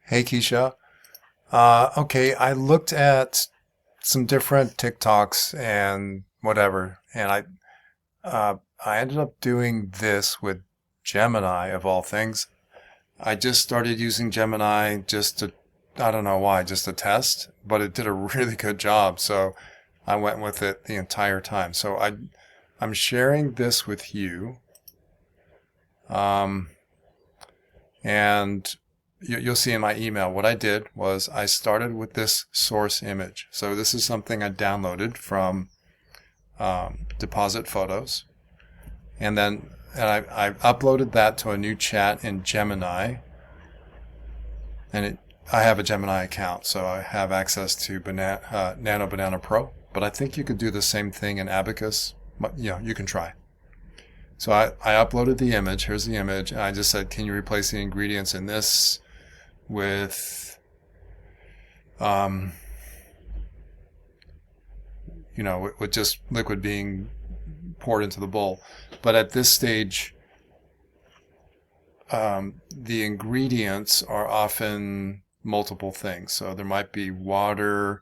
Hey Keisha. Okay, I looked at some different TikToks and whatever, and I ended up doing this with Gemini of all things. I just started using Gemini just to, I don't know why, just to test, but it did a really good job, so I went with it the entire time. I'm sharing this with you, um, and you'll see in my email what I did was I started with this source image. So this is something I downloaded from Deposit Photos, and I uploaded that to a new chat in Gemini, and I have a Gemini account, so I have access to Nano Banana Pro. But I think you could do the same thing in Abacus. But, you can try. So I uploaded the image. Here's the image, and I just said, can you replace the ingredients in this with, um, with just liquid being poured into the bowl. But at this stage, the ingredients are often multiple things. So there might be water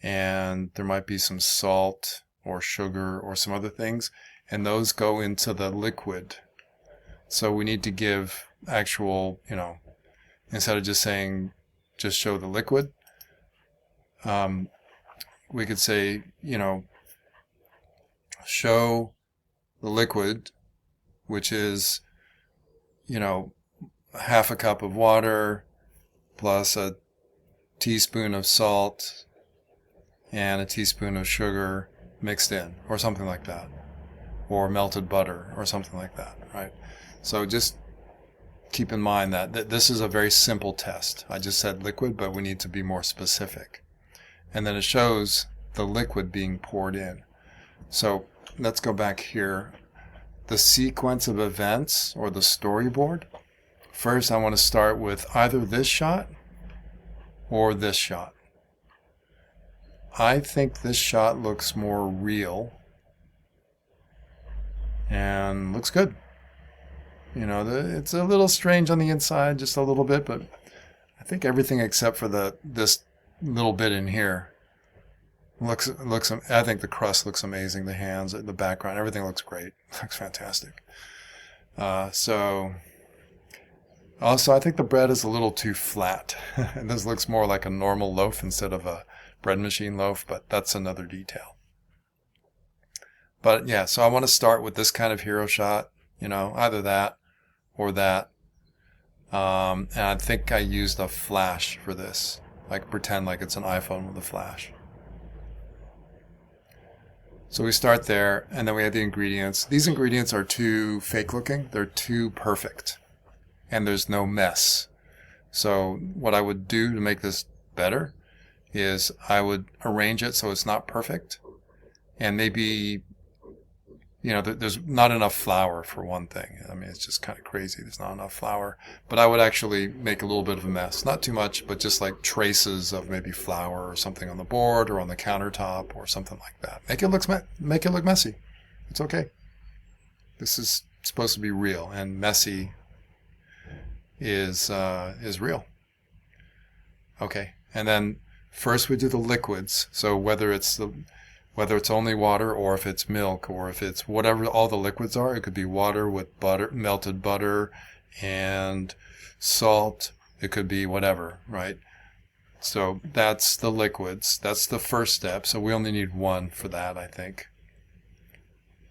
and there might be some salt or sugar or some other things, and those go into the liquid. So we need to give actual, instead of just saying, just show the liquid, we could say, show the liquid, which is, half a cup of water plus a teaspoon of salt and a teaspoon of sugar mixed in, or something like that, or melted butter, or something like that, right? So just keep in mind that this is a very simple test. I just said liquid, but we need to be more specific. And then it shows the liquid being poured in. So let's go back here. The sequence of events, or the storyboard. First, I want to start with either this shot or this shot. I think this shot looks more real and looks good. It's a little strange on the inside, just a little bit, but I think everything except for this little bit in here looks. I think the crust looks amazing. The hands, the background, everything looks great. Looks fantastic. So also, I think the bread is a little too flat. And this looks more like a normal loaf instead of a bread machine loaf, but that's another detail. But yeah, so I want to start with this kind of hero shot, either that or that. And I think I used a flash for this. Like pretend like it's an iPhone with a flash. So we start there, and then we have the ingredients. These ingredients are too fake looking. They're too perfect. And there's no mess. So what I would do to make this better is I would arrange it so it's not perfect. And maybe, there's not enough flour for one thing. I mean, it's just kind of crazy. There's not enough flour. But I would actually make a little bit of a mess. Not too much, but just like traces of maybe flour or something on the board or on the countertop or something like that. Make it look messy. It's okay. This is supposed to be real, and messy is real. Okay, and then first we do the liquids. So whether it's only water, or if it's milk, or if it's whatever all the liquids are, it could be water with butter, melted butter, and salt. It could be whatever, right? So that's the liquids. That's the first step. So we only need one for that, I think.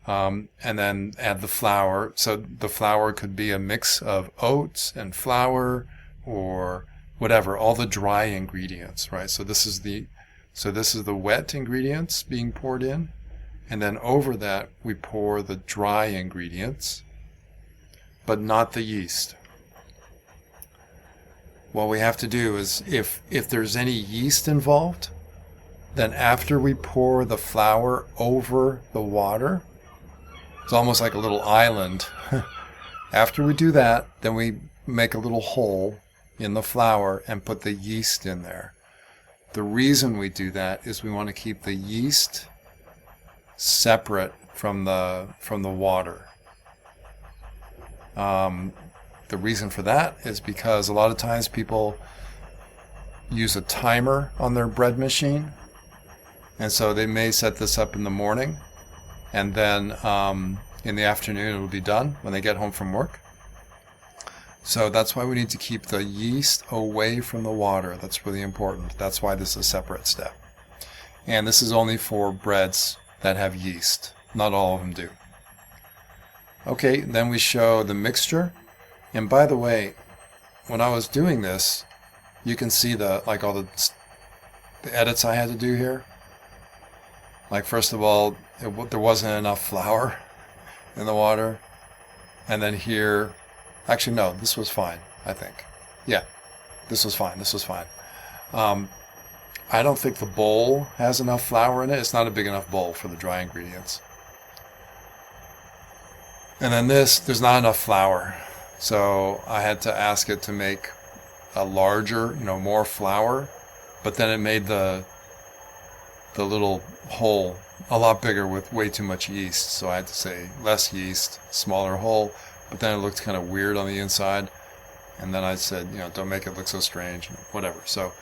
And then add the flour. So the flour could be a mix of oats and flour, or whatever, all the dry ingredients, right? So this is the wet ingredients being poured in, and then over that we pour the dry ingredients, but not the yeast. What we have to do is, if there's any yeast involved, then after we pour the flour over the water, it's almost like a little island. After we do that, then we make a little hole in the flour and put the yeast in there. The reason we do that is we want to keep the yeast separate from the water. The reason for that is because a lot of times people use a timer on their bread machine. And so they may set this up in the morning, and then in the afternoon it will be done when they get home from work. So that's why we need to keep the yeast away from the water. That's really important. That's why this is a separate step. And this is only for breads that have yeast. Not all of them do. Okay, then we show the mixture. And by the way, when I was doing this, you can see all the edits I had to do here. Like, first of all, there wasn't enough flour in the water. And then here, actually, no, this was fine, I think. Yeah, this was fine. I don't think the bowl has enough flour in it. It's not a big enough bowl for the dry ingredients. And then there's not enough flour. So I had to ask it to make a larger, more flour. But then it made the little hole a lot bigger with way too much yeast. So I had to say less yeast, smaller hole. But then it looked kind of weird on the inside. And then I said, don't make it look so strange, whatever. So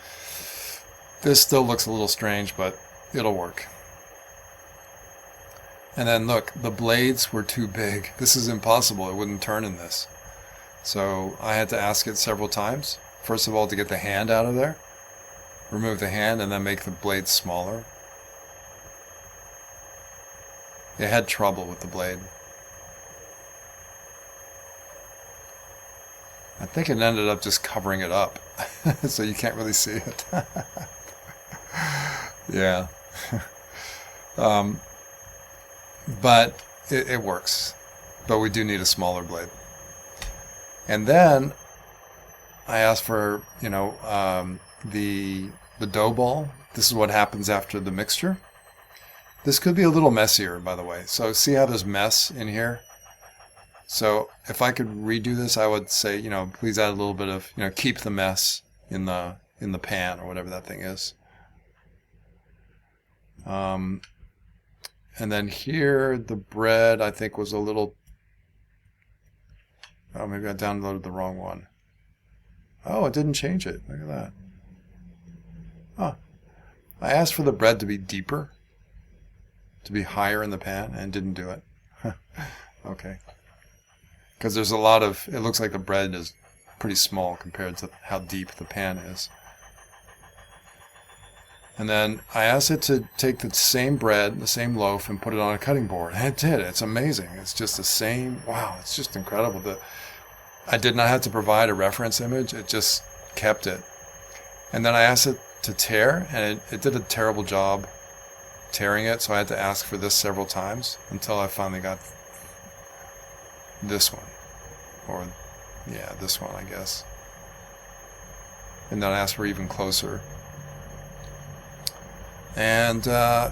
this still looks a little strange, but it'll work. And then look, the blades were too big. This is impossible. It wouldn't turn in this. So I had to ask it several times. First of all, to get the hand out of there. Remove the hand and then make the blades smaller. It had trouble with the blade. I think it ended up just covering it up. So you can't really see it. Yeah. But it works. But we do need a smaller blade. And then I asked for, the dough ball. This is what happens after the mixture. This could be a little messier, by the way. So see how there's mess in here? So if I could redo this, I would say, please add a little bit of, keep the mess in the pan or whatever that thing is. And then here, the bread, I think, was a little... Oh, maybe I downloaded the wrong one. Oh, it didn't change it. Look at that. Huh. I asked for the bread to be deeper, to be higher in the pan, and didn't do it. Okay. Because there's a lot of... It looks like the bread is pretty small compared to how deep the pan is. And then I asked it to take the same bread, the same loaf, and put it on a cutting board. And it did. It's amazing. It's just the same. Wow, it's just incredible. I did not have to provide a reference image. It just kept it. And then I asked it to tear, and it did a terrible job tearing it. So I had to ask for this several times until I finally got this one. Or, yeah, this one, I guess. And then I asked for even closer. And then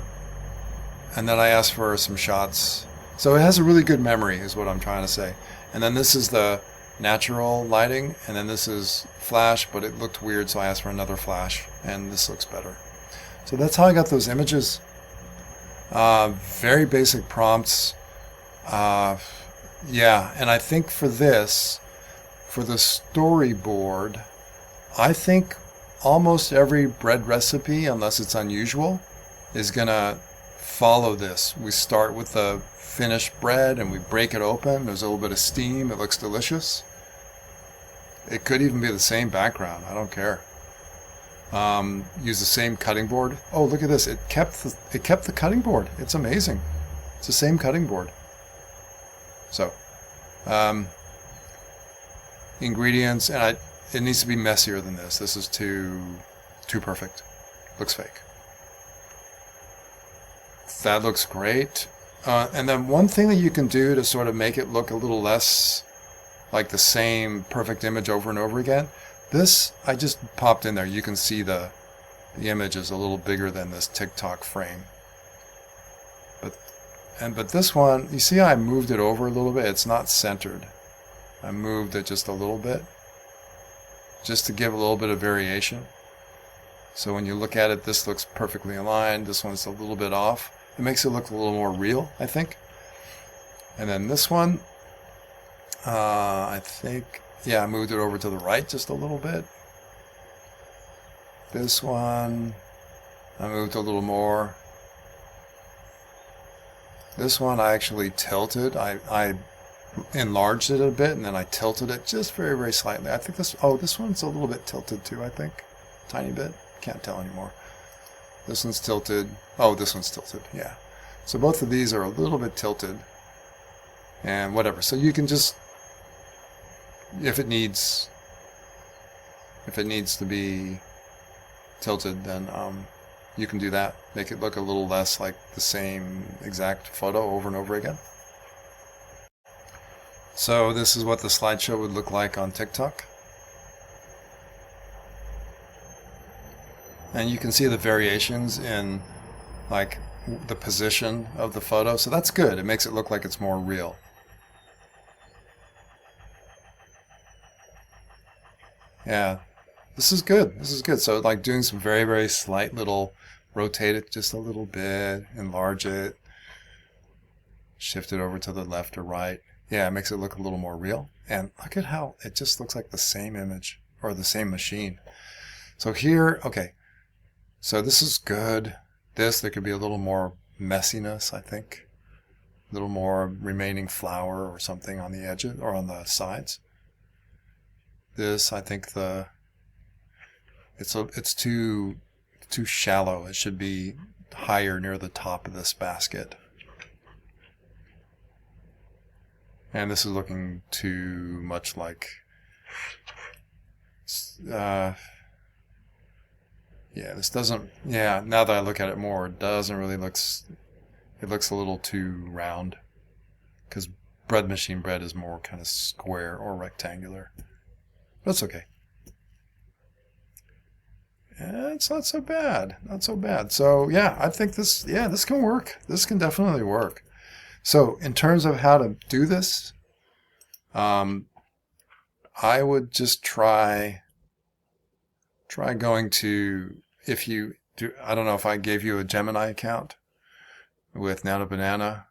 I asked for some shots. So it has a really good memory, is what I'm trying to say. And then this is the natural lighting, and then this is flash, but it looked weird, so I asked for another flash, and this looks better. So that's how I got those images. Very basic prompts. Yeah, and I think for this, for the storyboard, I think almost every bread recipe, unless it's unusual, is going to follow this. We start with the finished bread and we break it open. There's a little bit of steam. It looks delicious. It could even be the same background. I don't care. Use the same cutting board. Oh, look at this. It kept the cutting board. It's amazing. It's the same cutting board. So, ingredients, and it needs to be messier than this. This is too perfect. Looks fake. That looks great. And then one thing that you can do to sort of make it look a little less like the same perfect image over and over again, this I just popped in there. You can see the image is a little bigger than this TikTok frame. But this one, you see how I moved it over a little bit? It's not centered. I moved it just a little bit, just to give a little bit of variation. So when you look at it, this looks perfectly aligned. This one's a little bit off. It makes it look a little more real, I think. And then this one, I think, yeah, I moved it over to the right just a little bit. This one, I moved a little more. This one I actually tilted. I enlarged it a bit and then I tilted it just very, very slightly. I think this one's a little bit tilted too, I think. Tiny bit. Can't tell anymore. This one's tilted. Oh, this one's tilted. Yeah. So both of these are a little bit tilted. And whatever. So you can just, if it needs to be tilted, then you can do that. Make it look a little less like the same exact photo over and over again. So this is what the slideshow would look like on TikTok. And you can see the variations in like the position of the photo. So that's good. It makes it look like it's more real. Yeah, this is good. This is good. So like doing some very, very slight little, rotate it just a little bit, enlarge it, shift it over to the left or right. Yeah, it makes it look a little more real. And look at how it just looks like the same image or the same machine. So here, okay. So this is good. There could be a little more messiness, I think. A little more remaining flour or something on the edges or on the sides. This, I think it's too shallow. It should be higher near the top of this basket. And this is looking too much like yeah, this doesn't, yeah, now that I look at it more, it doesn't really it looks a little too round. Because bread machine bread is more kind of square or rectangular. But it's okay. Yeah, it's not so bad. Not so bad. So yeah, I think this can work. This can definitely work. So in terms of how to do this, I would just try going to, if you do, I don't know if I gave you a Gemini account with Nano Banana.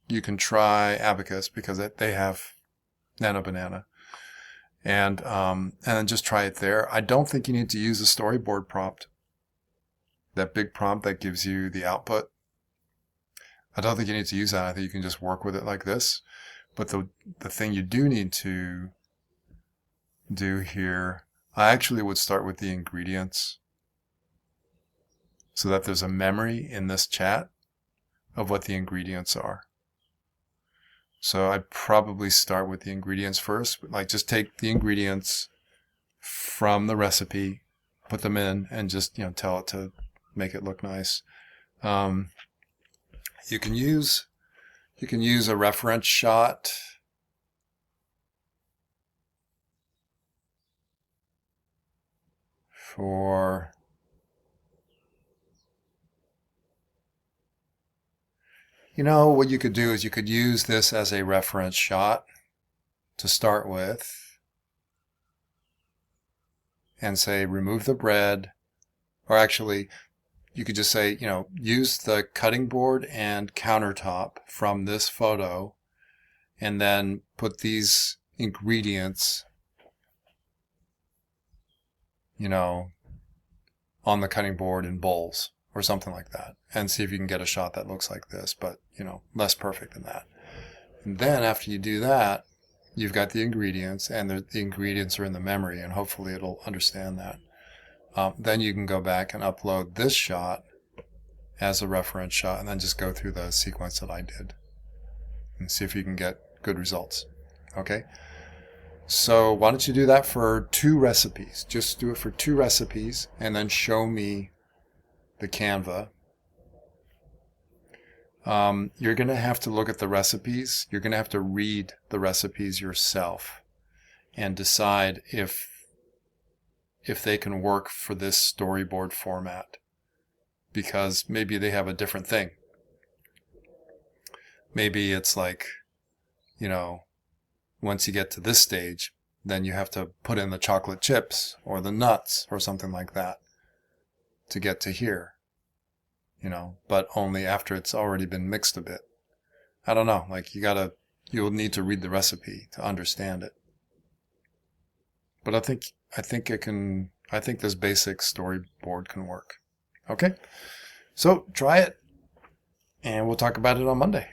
You can try Abacus because they have Nano Banana. And then just try it there. I don't think you need to use a storyboard prompt. That big prompt that gives you the output. I don't think you need to use that. I think you can just work with it like this. But the thing you do need to do here, I actually would start with the ingredients so that there's a memory in this chat of what the ingredients are. So I'd probably start with the ingredients first. Like just take the ingredients from the recipe, put them in, and just tell it to make it look nice. You can use a reference shot. For what you could do is you could use this as a reference shot to start with and say remove the bread, or actually you could just say use the cutting board and countertop from this photo and then put these ingredients on the cutting board in bowls or something like that, and see if you can get a shot that looks like this, but less perfect than that. And then after you do that, you've got the ingredients, and the ingredients are in the memory, and hopefully it'll understand that. Then you can go back and upload this shot as a reference shot, and then just go through the sequence that I did and see if you can get good results. Okay? So why don't you do that for 2 recipes? Just do it for 2 recipes and then show me the Canva. You're going to have to look at the recipes. You're going to have to read the recipes yourself and decide if they can work for this storyboard format, because maybe they have a different thing. Maybe it's like, once you get to this stage, then you have to put in the chocolate chips or the nuts or something like that to get to here, but only after it's already been mixed a bit. I don't know, like you'll need to read the recipe to understand it. But I think I think this basic storyboard can work. Okay, so try it, and we'll talk about it on Monday.